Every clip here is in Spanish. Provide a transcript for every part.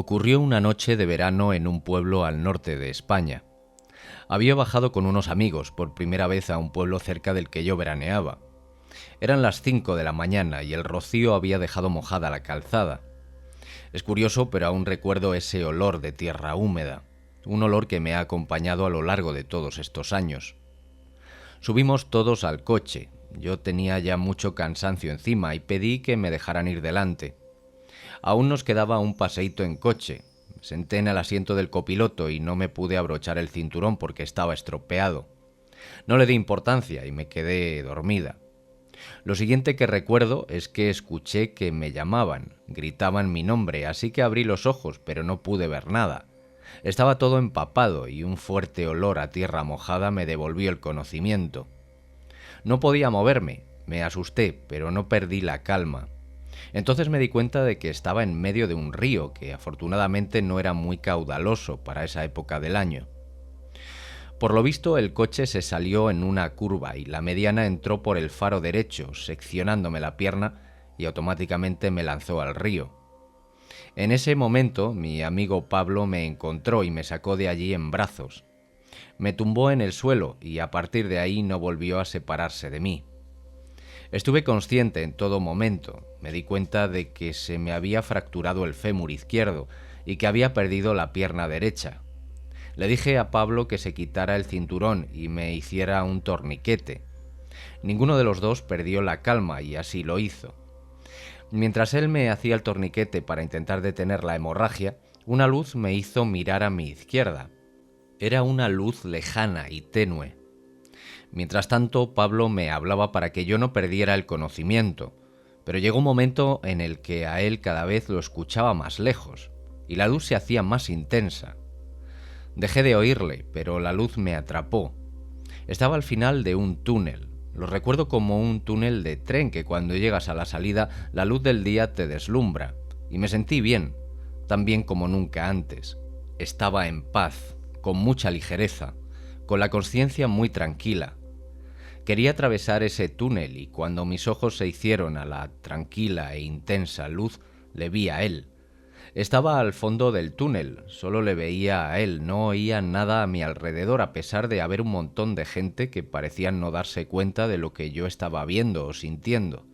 Ocurrió una noche de verano en un pueblo al norte de España. Había bajado con unos amigos por primera vez a un pueblo cerca del que yo veraneaba. Eran las 5 de la mañana y el rocío había dejado mojada la calzada. Es curioso, pero aún recuerdo ese olor de tierra húmeda, un olor que me ha acompañado a lo largo de todos estos años. Subimos todos al coche. Yo tenía ya mucho cansancio encima y pedí que me dejaran ir delante. Aún nos quedaba un paseíto en coche. Me senté en el asiento del copiloto y no me pude abrochar el cinturón porque estaba estropeado. No le di importancia y me quedé dormida. Lo siguiente que recuerdo es que escuché que me llamaban, gritaban mi nombre, así que abrí los ojos, pero no pude ver nada. Estaba todo empapado y un fuerte olor a tierra mojada me devolvió el conocimiento. No podía moverme, me asusté, pero no perdí la calma. Entonces me di cuenta de que estaba en medio de un río que afortunadamente no era muy caudaloso para esa época del año. Por lo visto el coche se salió en una curva y la mediana entró por el faro derecho, seccionándome la pierna y automáticamente me lanzó al río. En ese momento mi amigo Pablo me encontró y me sacó de allí en brazos. Me tumbó en el suelo y a partir de ahí no volvió a separarse de mí. Estuve consciente en todo momento. Me di cuenta de que se me había fracturado el fémur izquierdo y que había perdido la pierna derecha. Le dije a Pablo que se quitara el cinturón y me hiciera un torniquete. Ninguno de los dos perdió la calma y así lo hizo. Mientras él me hacía el torniquete para intentar detener la hemorragia, una luz me hizo mirar a mi izquierda. Era una luz lejana y tenue. Mientras tanto, Pablo me hablaba para que yo no perdiera el conocimiento, pero llegó un momento en el que a él cada vez lo escuchaba más lejos, y la luz se hacía más intensa. Dejé de oírle, pero la luz me atrapó. Estaba al final de un túnel. Lo recuerdo como un túnel de tren que cuando llegas a la salida, la luz del día te deslumbra, y me sentí bien, tan bien como nunca antes. Estaba en paz, con mucha ligereza, con la conciencia muy tranquila. Quería atravesar ese túnel y cuando mis ojos se hicieron a la tranquila e intensa luz, le vi a él. Estaba al fondo del túnel, solo le veía a él, no oía nada a mi alrededor a pesar de haber un montón de gente que parecían no darse cuenta de lo que yo estaba viendo o sintiendo.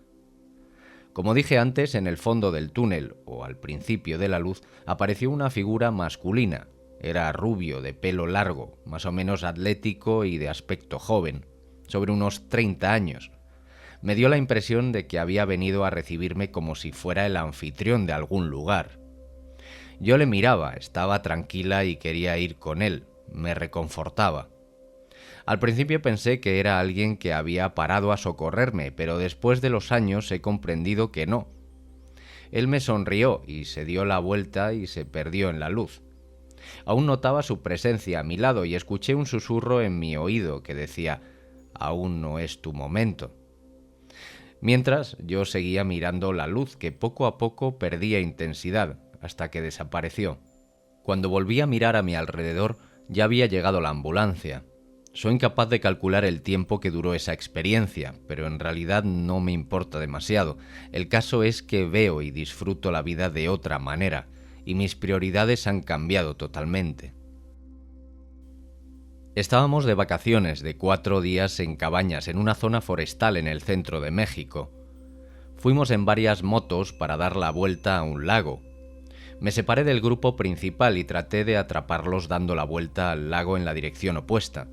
Como dije antes, en el fondo del túnel, o al principio de la luz, apareció una figura masculina. Era rubio, de pelo largo, más o menos atlético y de aspecto joven, sobre unos 30 años. Me dio la impresión de que había venido a recibirme como si fuera el anfitrión de algún lugar. Yo le miraba, estaba tranquila y quería ir con él, me reconfortaba. Al principio pensé que era alguien que había parado a socorrerme, pero después de los años he comprendido que no. Él me sonrió y se dio la vuelta y se perdió en la luz. Aún notaba su presencia a mi lado y escuché un susurro en mi oído que decía: «Aún no es tu momento». Mientras, yo seguía mirando la luz que poco a poco perdía intensidad hasta que desapareció. Cuando volví a mirar a mi alrededor, ya había llegado la ambulancia. Soy incapaz de calcular el tiempo que duró esa experiencia, pero en realidad no me importa demasiado. El caso es que veo y disfruto la vida de otra manera, y mis prioridades han cambiado totalmente. Estábamos de vacaciones de 4 días en cabañas en una zona forestal en el centro de México. Fuimos en varias motos para dar la vuelta a un lago. Me separé del grupo principal y traté de atraparlos dando la vuelta al lago en la dirección opuesta.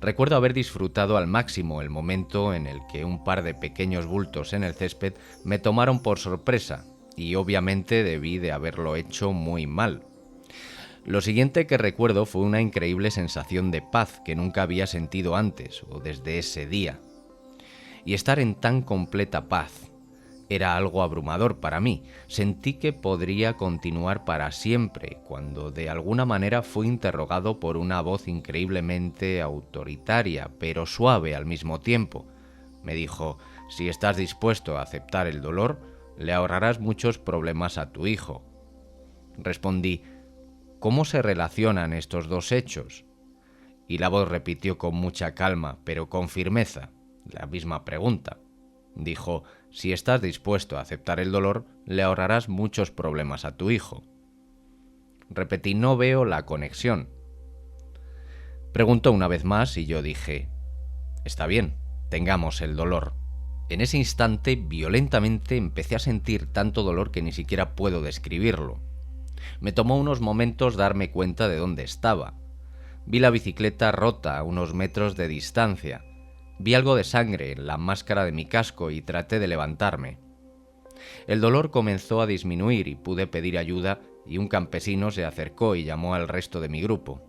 Recuerdo haber disfrutado al máximo el momento en el que un par de pequeños bultos en el césped me tomaron por sorpresa y obviamente debí de haberlo hecho muy mal. Lo siguiente que recuerdo fue una increíble sensación de paz que nunca había sentido antes o desde ese día. Y estar en tan completa paz era algo abrumador para mí. Sentí que podría continuar para siempre cuando de alguna manera fui interrogado por una voz increíblemente autoritaria, pero suave al mismo tiempo. Me dijo: «Si estás dispuesto a aceptar el dolor, le ahorrarás muchos problemas a tu hijo». Respondí: «¿Cómo se relacionan estos dos hechos?». Y la voz repitió con mucha calma, pero con firmeza, la misma pregunta. Dijo: «Si estás dispuesto a aceptar el dolor, le ahorrarás muchos problemas a tu hijo». Repetí: no veo la conexión. Preguntó una vez más y yo dije: está bien, tengamos el dolor. En ese instante, violentamente, empecé a sentir tanto dolor que ni siquiera puedo describirlo. Me tomó unos momentos darme cuenta de dónde estaba. Vi la bicicleta rota a unos metros de distancia. Vi algo de sangre en la máscara de mi casco y traté de levantarme. El dolor comenzó a disminuir y pude pedir ayuda, y un campesino se acercó y llamó al resto de mi grupo.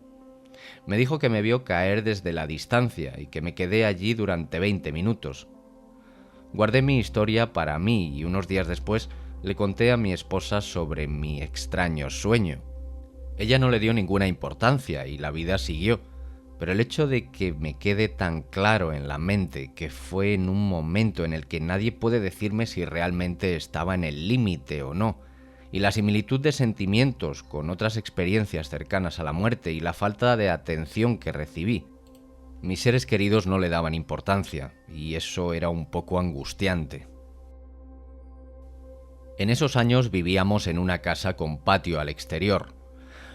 Me dijo que me vio caer desde la distancia y que me quedé allí durante 20 minutos. Guardé mi historia para mí y unos días después le conté a mi esposa sobre mi extraño sueño. Ella no le dio ninguna importancia y la vida siguió, pero el hecho de que me quede tan claro en la mente que fue en un momento en el que nadie puede decirme si realmente estaba en el límite o no, y la similitud de sentimientos con otras experiencias cercanas a la muerte y la falta de atención que recibí. Mis seres queridos no le daban importancia, y eso era un poco angustiante. En esos años vivíamos en una casa con patio al exterior.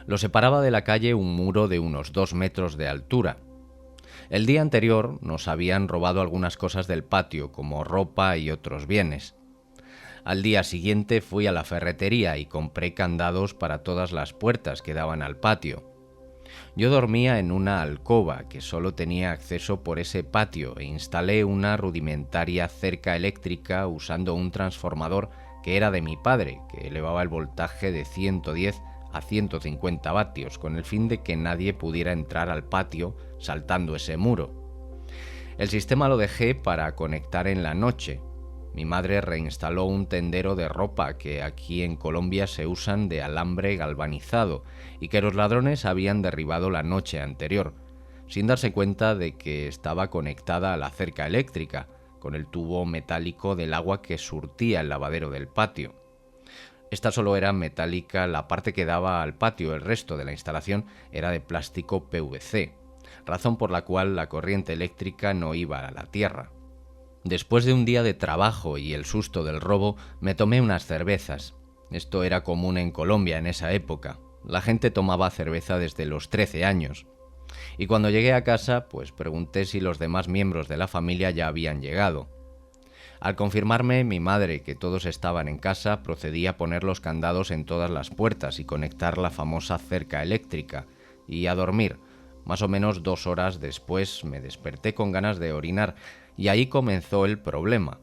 Lo separaba de la calle un muro de unos 2 metros de altura. El día anterior nos habían robado algunas cosas del patio, como ropa y otros bienes. Al día siguiente fui a la ferretería y compré candados para todas las puertas que daban al patio. Yo dormía en una alcoba que solo tenía acceso por ese patio e instalé una rudimentaria cerca eléctrica usando un transformador que era de mi padre, que elevaba el voltaje de 110 a 150 vatios, con el fin de que nadie pudiera entrar al patio saltando ese muro. El sistema lo dejé para conectar en la noche. Mi madre reinstaló un tendero de ropa que aquí en Colombia se usan de alambre galvanizado y que los ladrones habían derribado la noche anterior, sin darse cuenta de que estaba conectada a la cerca eléctrica, con el tubo metálico del agua que surtía el lavadero del patio. Esta solo era metálica la parte que daba al patio, el resto de la instalación era de plástico PVC, razón por la cual la corriente eléctrica no iba a la tierra. Después de un día de trabajo y el susto del robo, me tomé unas cervezas. Esto era común en Colombia en esa época. La gente tomaba cerveza desde los 13 años. Y cuando llegué a casa, pues pregunté si los demás miembros de la familia ya habían llegado. Al confirmarme mi madre que todos estaban en casa, procedí a poner los candados en todas las puertas y conectar la famosa cerca eléctrica, y a dormir. Más o menos 2 horas después me desperté con ganas de orinar, y ahí comenzó el problema.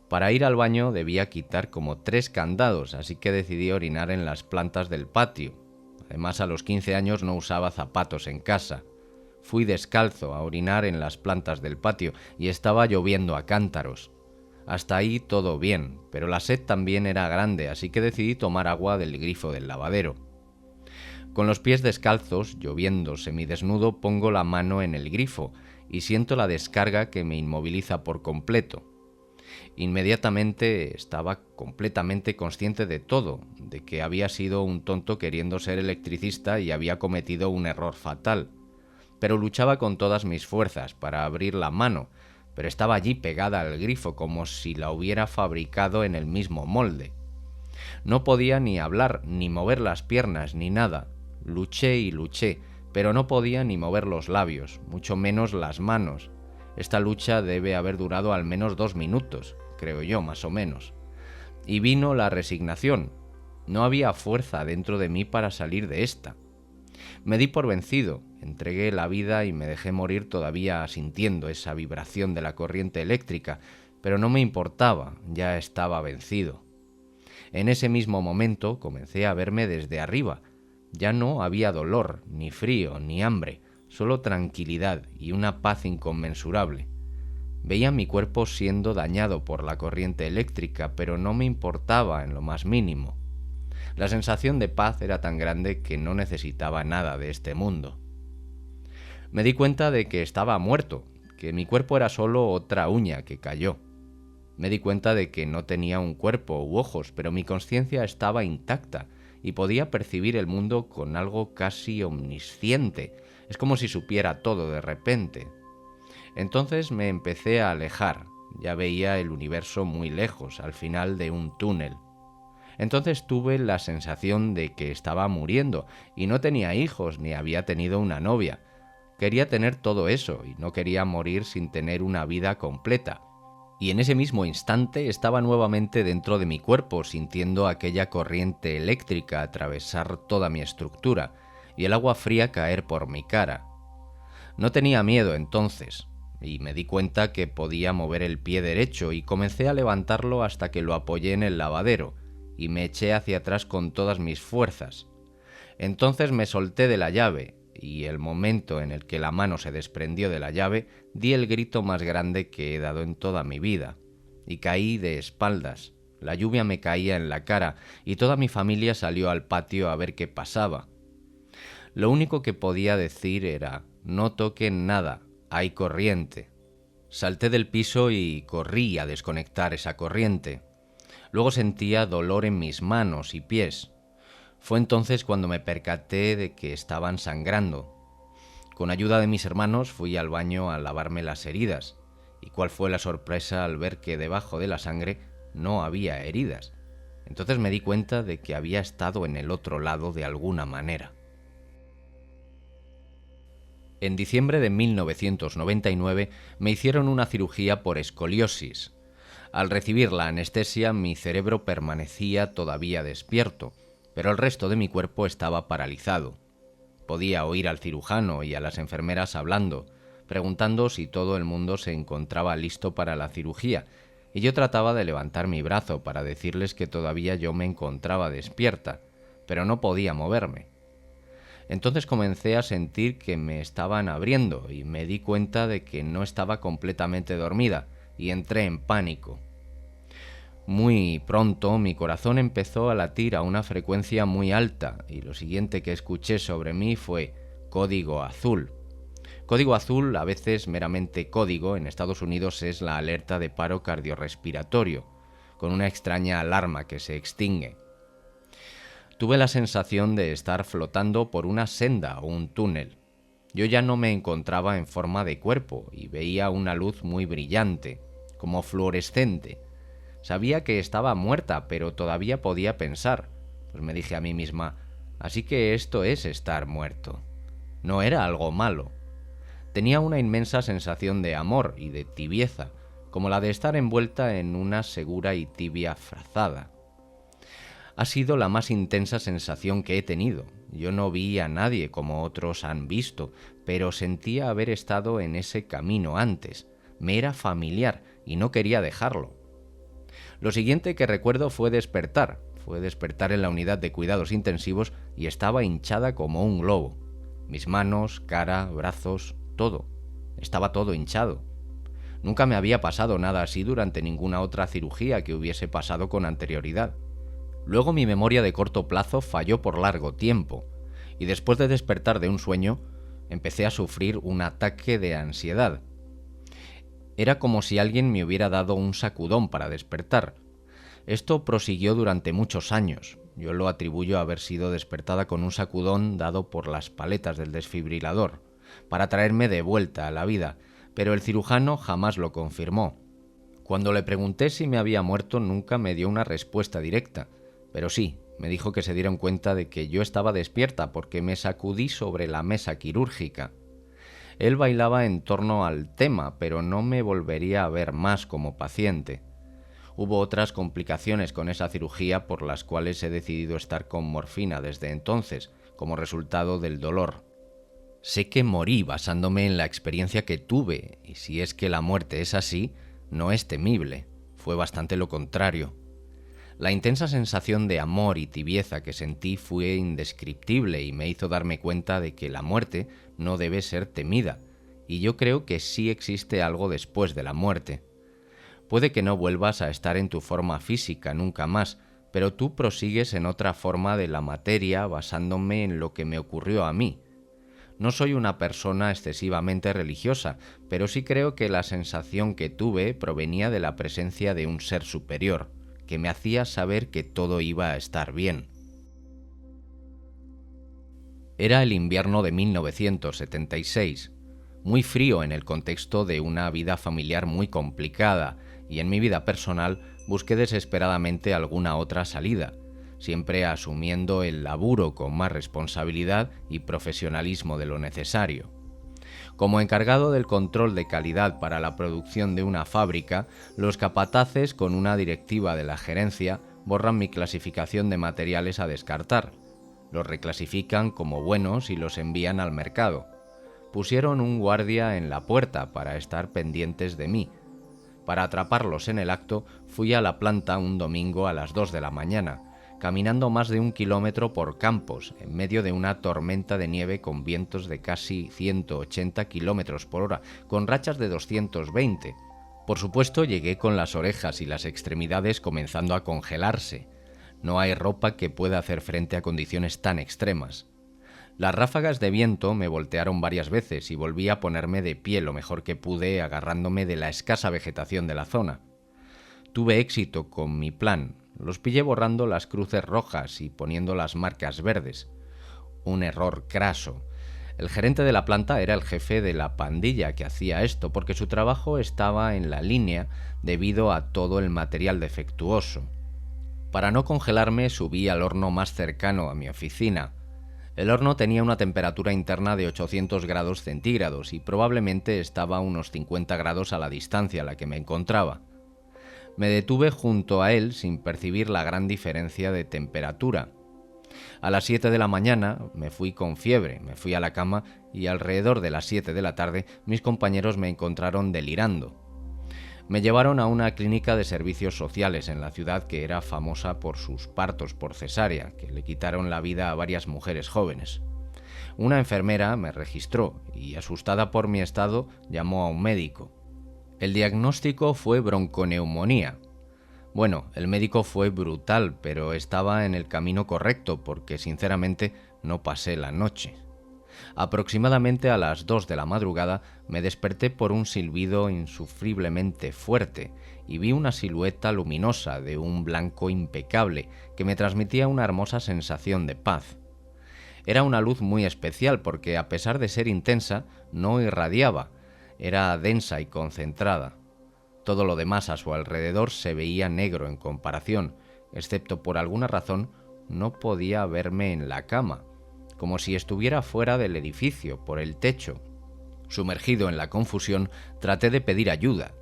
Para ir al baño debía quitar como 3 candados, así que decidí orinar en las plantas del patio. Además, a los 15 años no usaba zapatos en casa. Fui descalzo a orinar en las plantas del patio y estaba lloviendo a cántaros. Hasta ahí todo bien, pero la sed también era grande, así que decidí tomar agua del grifo del lavadero. Con los pies descalzos, lloviendo semidesnudo, pongo la mano en el grifo y siento la descarga que me inmoviliza por completo. Inmediatamente estaba completamente consciente de todo, de que había sido un tonto queriendo ser electricista y había cometido un error fatal. Pero luchaba con todas mis fuerzas para abrir la mano, pero estaba allí pegada al grifo como si la hubiera fabricado en el mismo molde. No podía ni hablar, ni mover las piernas, ni nada. Luché y luché, pero no podía ni mover los labios, mucho menos las manos. Esta lucha debe haber durado al menos 2 minutos, creo yo, más o menos. Y vino la resignación. No había fuerza dentro de mí para salir de esta. Me di por vencido, entregué la vida y me dejé morir todavía sintiendo esa vibración de la corriente eléctrica, pero no me importaba, ya estaba vencido. En ese mismo momento comencé a verme desde arriba. Ya no había dolor, ni frío, ni hambre, solo tranquilidad y una paz inconmensurable. Veía mi cuerpo siendo dañado por la corriente eléctrica, pero no me importaba en lo más mínimo. La sensación de paz era tan grande que no necesitaba nada de este mundo. Me di cuenta de que estaba muerto, que mi cuerpo era solo otra uña que cayó. Me di cuenta de que no tenía un cuerpo u ojos, pero mi conciencia estaba intacta y podía percibir el mundo con algo casi omnisciente. Es como si supiera todo de repente. Entonces me empecé a alejar. Ya veía el universo muy lejos, al final de un túnel. Entonces tuve la sensación de que estaba muriendo y no tenía hijos ni había tenido una novia. Quería tener todo eso y no quería morir sin tener una vida completa. Y en ese mismo instante estaba nuevamente dentro de mi cuerpo, sintiendo aquella corriente eléctrica atravesar toda mi estructura y el agua fría caer por mi cara. No tenía miedo entonces, y me di cuenta que podía mover el pie derecho y comencé a levantarlo hasta que lo apoyé en el lavadero y me eché hacia atrás con todas mis fuerzas. Entonces me solté de la llave y el momento en el que la mano se desprendió de la llave di el grito más grande que he dado en toda mi vida y caí de espaldas. La lluvia me caía en la cara y toda mi familia salió al patio a ver qué pasaba. Lo único que podía decir era: no toquen nada, hay corriente. Salté del piso y corrí a desconectar esa corriente. Luego sentía dolor en mis manos y pies. Fue entonces cuando me percaté de que estaban sangrando. Con ayuda de mis hermanos fui al baño a lavarme las heridas. ¿Y cuál fue la sorpresa al ver que debajo de la sangre no había heridas? Entonces me di cuenta de que había estado en el otro lado de alguna manera. En diciembre de 1999 me hicieron una cirugía por escoliosis. Al recibir la anestesia, mi cerebro permanecía todavía despierto, pero el resto de mi cuerpo estaba paralizado. Podía oír al cirujano y a las enfermeras hablando, preguntando si todo el mundo se encontraba listo para la cirugía, y yo trataba de levantar mi brazo para decirles que todavía yo me encontraba despierta, pero no podía moverme. Entonces comencé a sentir que me estaban abriendo y me di cuenta de que no estaba completamente dormida y entré en pánico. Muy pronto mi corazón empezó a latir a una frecuencia muy alta y lo siguiente que escuché sobre mí fue código azul. Código azul, a veces meramente código, en Estados Unidos es la alerta de paro cardiorrespiratorio, con una extraña alarma que se extingue. Tuve la sensación de estar flotando por una senda o un túnel. Yo ya no me encontraba en forma de cuerpo y veía una luz muy brillante, como fluorescente. Sabía que estaba muerta, pero todavía podía pensar. Pues me dije a mí misma, así que esto es estar muerto. No era algo malo. Tenía una inmensa sensación de amor y de tibieza, como la de estar envuelta en una segura y tibia frazada. Ha sido la más intensa sensación que he tenido. Yo no vi a nadie como otros han visto, pero sentía haber estado en ese camino antes. Me era familiar y no quería dejarlo. Lo siguiente que recuerdo fue despertar. Fue despertar en la unidad de cuidados intensivos y estaba hinchada como un globo. Mis manos, cara, brazos, todo. Estaba todo hinchado. Nunca me había pasado nada así durante ninguna otra cirugía que hubiese pasado con anterioridad. Luego mi memoria de corto plazo falló por largo tiempo, y después de despertar de un sueño, empecé a sufrir un ataque de ansiedad. Era como si alguien me hubiera dado un sacudón para despertar. Esto prosiguió durante muchos años. Yo lo atribuyo a haber sido despertada con un sacudón dado por las paletas del desfibrilador, para traerme de vuelta a la vida, pero el cirujano jamás lo confirmó. Cuando le pregunté si me había muerto, nunca me dio una respuesta directa. Pero sí, me dijo que se dieron cuenta de que yo estaba despierta porque me sacudí sobre la mesa quirúrgica. Él bailaba en torno al tema, pero no me volvería a ver más como paciente. Hubo otras complicaciones con esa cirugía por las cuales he decidido estar con morfina desde entonces, como resultado del dolor. Sé que morí basándome en la experiencia que tuve, y si es que la muerte es así, no es temible, fue bastante lo contrario. La intensa sensación de amor y tibieza que sentí fue indescriptible y me hizo darme cuenta de que la muerte no debe ser temida, y yo creo que sí existe algo después de la muerte. Puede que no vuelvas a estar en tu forma física nunca más, pero tú prosigues en otra forma de la materia basándome en lo que me ocurrió a mí. No soy una persona excesivamente religiosa, pero sí creo que la sensación que tuve provenía de la presencia de un ser superior, que me hacía saber que todo iba a estar bien. Era el invierno de 1976, muy frío en el contexto de una vida familiar muy complicada, y en mi vida personal busqué desesperadamente alguna otra salida, siempre asumiendo el laburo con más responsabilidad y profesionalismo de lo necesario. Como encargado del control de calidad para la producción de una fábrica, los capataces, con una directiva de la gerencia, borran mi clasificación de materiales a descartar. Los reclasifican como buenos y los envían al mercado. Pusieron un guardia en la puerta para estar pendientes de mí. Para atraparlos en el acto, fui a la planta un domingo a las 2 de la mañana, caminando más de 1 kilómetro por campos, en medio de una tormenta de nieve con vientos de casi 180 kilómetros por hora, con rachas de 220. Por supuesto, llegué con las orejas y las extremidades comenzando a congelarse. No hay ropa que pueda hacer frente a condiciones tan extremas. Las ráfagas de viento me voltearon varias veces y volví a ponerme de pie lo mejor que pude, agarrándome de la escasa vegetación de la zona. Tuve éxito con mi plan. Los pillé borrando las cruces rojas y poniendo las marcas verdes. Un error craso. El gerente de la planta era el jefe de la pandilla que hacía esto, porque su trabajo estaba en la línea debido a todo el material defectuoso. Para no congelarme, subí al horno más cercano a mi oficina. El horno tenía una temperatura interna de 800 grados centígrados y probablemente estaba a unos 50 grados a la distancia a la que me encontraba. Me detuve junto a él sin percibir la gran diferencia de temperatura. A las 7 de la mañana me fui con fiebre, me fui a la cama y alrededor de las 7 de la tarde mis compañeros me encontraron delirando. Me llevaron a una clínica de servicios sociales en la ciudad que era famosa por sus partos por cesárea, que le quitaron la vida a varias mujeres jóvenes. Una enfermera me registró y, asustada por mi estado, llamó a un médico. El diagnóstico fue bronconeumonía. Bueno, el médico fue brutal, pero estaba en el camino correcto porque, sinceramente, no pasé la noche. Aproximadamente a las 2 de la madrugada me desperté por un silbido insufriblemente fuerte y vi una silueta luminosa de un blanco impecable que me transmitía una hermosa sensación de paz. Era una luz muy especial porque, a pesar de ser intensa, no irradiaba, era densa y concentrada. Todo lo demás a su alrededor se veía negro en comparación, excepto por alguna razón no podía verme en la cama, como si estuviera fuera del edificio, por el techo. Sumergido en la confusión, traté de pedir ayuda.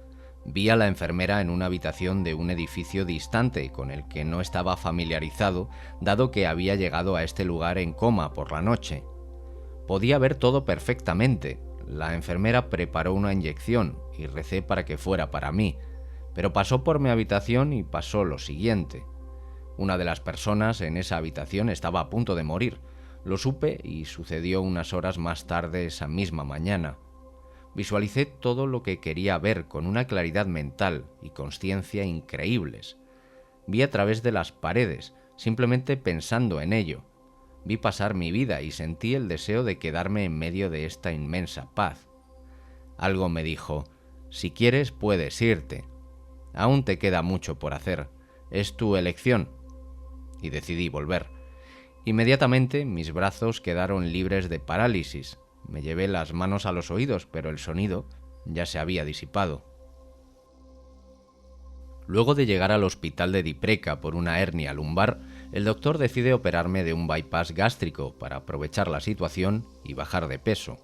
Vi a la enfermera en una habitación de un edificio distante con el que no estaba familiarizado, dado que había llegado a este lugar en coma por la noche. Podía ver todo perfectamente. La enfermera preparó una inyección y recé para que fuera para mí, pero pasó por mi habitación y pasó lo siguiente. Una de las personas en esa habitación estaba a punto de morir. Lo supe y sucedió unas horas más tarde esa misma mañana. Visualicé todo lo que quería ver con una claridad mental y consciencia increíbles. Vi a través de las paredes, simplemente pensando en ello. Vi pasar mi vida y sentí el deseo de quedarme en medio de esta inmensa paz. Algo me dijo: si quieres puedes irte. Aún te queda mucho por hacer. Es tu elección. Y decidí volver. Inmediatamente mis brazos quedaron libres de parálisis. Me llevé las manos a los oídos, pero el sonido ya se había disipado. Luego de llegar al hospital de Dipreca por una hernia lumbar, el doctor decide operarme de un bypass gástrico para aprovechar la situación y bajar de peso.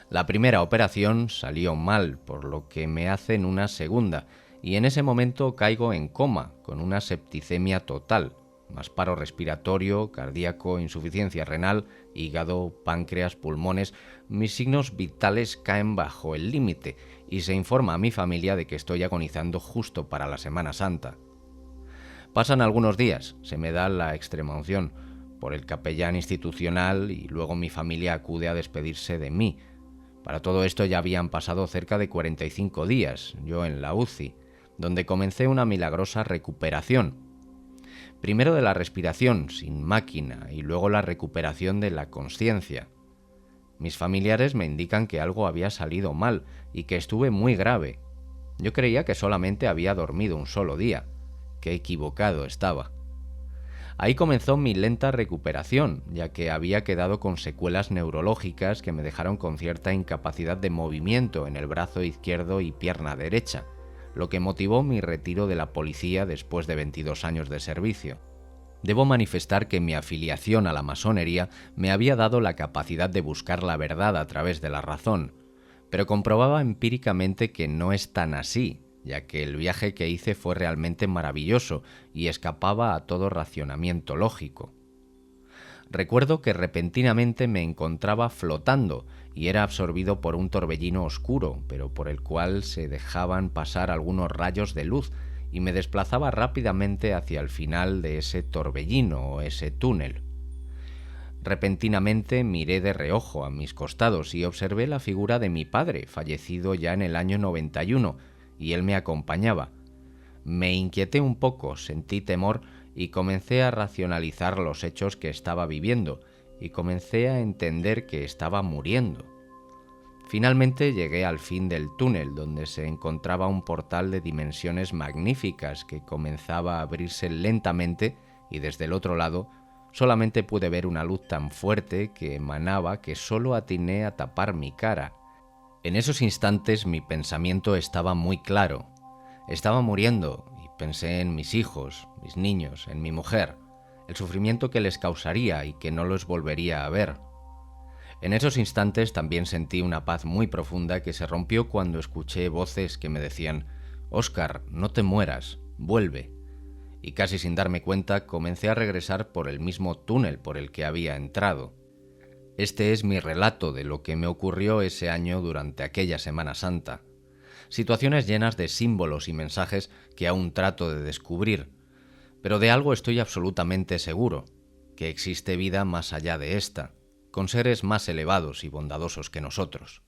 La primera operación salió mal, por lo que me hacen una segunda, y en ese momento caigo en coma, con una septicemia total, más paro respiratorio, cardíaco, insuficiencia renal, hígado, páncreas, pulmones. Mis signos vitales caen bajo el límite y se informa a mi familia de que estoy agonizando justo para la Semana Santa. Pasan algunos días, se me da la extremaunción por el capellán institucional y luego mi familia acude a despedirse de mí. Para todo esto ya habían pasado cerca de 45 días, yo en la UCI, donde comencé una milagrosa recuperación. Primero de la respiración sin máquina y luego la recuperación de la consciencia. Mis familiares me indican que algo había salido mal y que estuve muy grave. Yo creía que solamente había dormido un solo día. Qué equivocado estaba. Ahí comenzó mi lenta recuperación, ya que había quedado con secuelas neurológicas que me dejaron con cierta incapacidad de movimiento en el brazo izquierdo y pierna derecha, lo que motivó mi retiro de la policía después de 22 años de servicio. Debo manifestar que mi afiliación a la masonería me había dado la capacidad de buscar la verdad a través de la razón, pero comprobaba empíricamente que no es tan así, ya que el viaje que hice fue realmente maravilloso y escapaba a todo racionamiento lógico. Recuerdo que repentinamente me encontraba flotando y era absorbido por un torbellino oscuro, pero por el cual se dejaban pasar algunos rayos de luz, y me desplazaba rápidamente hacia el final de ese torbellino o ese túnel. Repentinamente miré de reojo a mis costados y observé la figura de mi padre, fallecido ya en el año 91, y él me acompañaba. Me inquieté un poco, sentí temor y comencé a racionalizar los hechos que estaba viviendo, y comencé a entender que estaba muriendo. Finalmente llegué al fin del túnel, donde se encontraba un portal de dimensiones magníficas que comenzaba a abrirse lentamente, y desde el otro lado solamente pude ver una luz tan fuerte que emanaba que solo atiné a tapar mi cara. En esos instantes mi pensamiento estaba muy claro. Estaba muriendo y pensé en mis hijos, mis niños, en mi mujer, el sufrimiento que les causaría y que no los volvería a ver. En esos instantes también sentí una paz muy profunda que se rompió cuando escuché voces que me decían: «Óscar, no te mueras, vuelve». Y casi sin darme cuenta comencé a regresar por el mismo túnel por el que había entrado. Este es mi relato de lo que me ocurrió ese año durante aquella Semana Santa. Situaciones llenas de símbolos y mensajes que aún trato de descubrir, pero de algo estoy absolutamente seguro: que existe vida más allá de esta, con seres más elevados y bondadosos que nosotros.